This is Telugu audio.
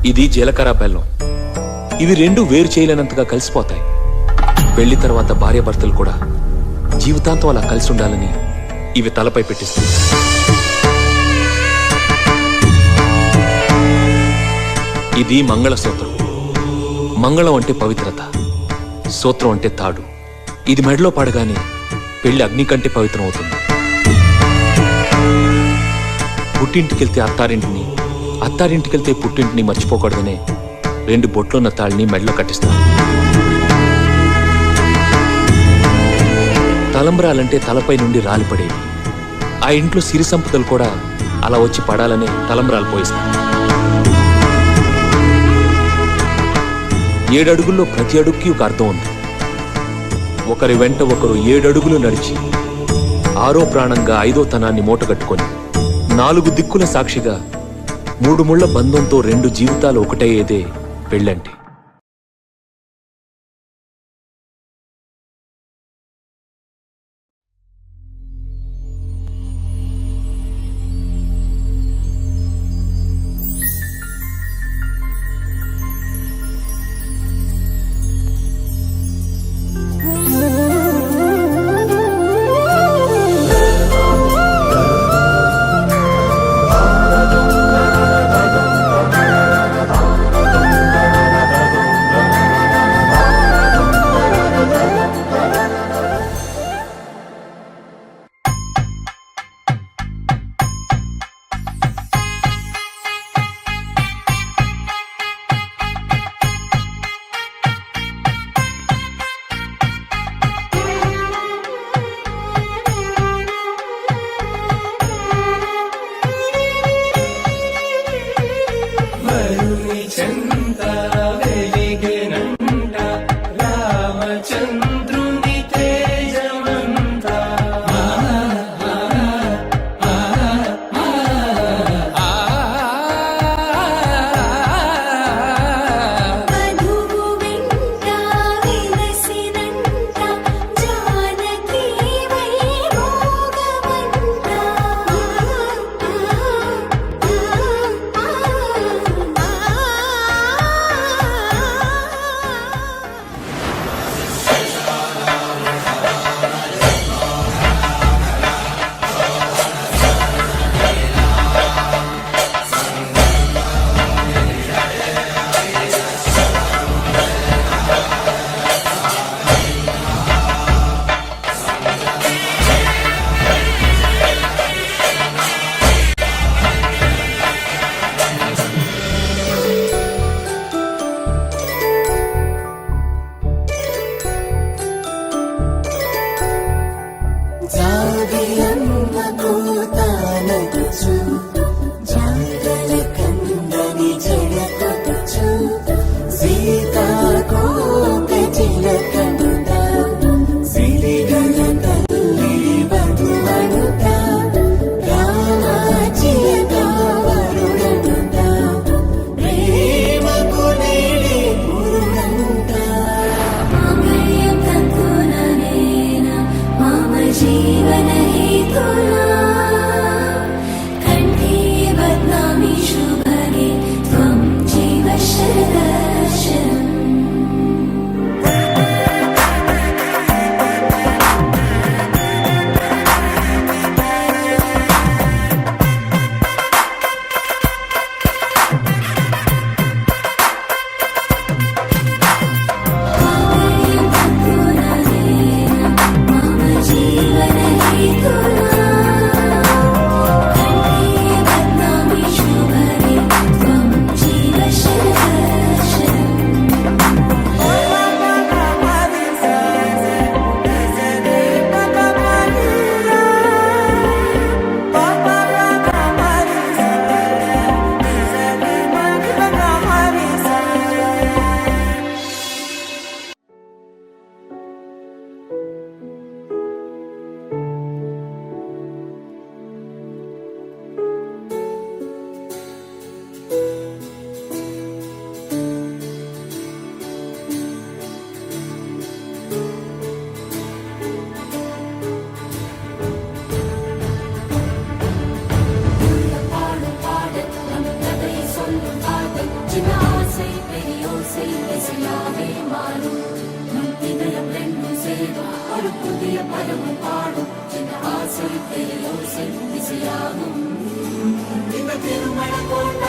ఇది జీలకర్ర బెల్లం. ఇవి రెండు వేరు చేయలేనంతగా కలిసిపోతాయి. పెళ్లి తర్వాత భార్యాభర్తలు కూడా జీవితాంతం అలా కలిసి ఉండాలని ఇవి తలపై పెట్టిస్తుంది. ఇది మంగళసూత్రం. మంగళం అంటే పవిత్రత, సూత్రం అంటే తాడు. ఇది మెడలో పడగానే పెళ్లి అగ్ని కంటే పవిత్రం అవుతుంది. పుట్టింటికెళ్తే అత్తారింటిని, అత్తారింటికెళ్తే పుట్టింటిని మర్చిపోకూడదనే 2 బొట్లున్న తాళ్ళని మెడలో కట్టిస్తారు. తలంబ్రాలంటే తలపై నుండి రాలిపడేవి. ఆ ఇంట్లో సిరి సంపదలు కూడా అలా వచ్చి పడాలనే తలంబ్రాలు పోయిస్తారు. 7 అడుగుల్లో ప్రతి అడుగుకి ఒక అర్థం ఉంది. ఒకరి వెంట ఒకరు 7 అడుగులు నడిచి 6వ ప్రాణంగా 5వ తనాన్ని మూటగట్టుకొని 4 దిక్కుల సాక్షిగా 3 ముళ్ల బంధంతో 2 జీవితాలు ఒకటయ్యేదే పెళ్ళంటే. ஒரு புதிய பருவம் பாடும் என் ஆசை பேரோசை இசையாகும் இந்த திருமண கோட்டை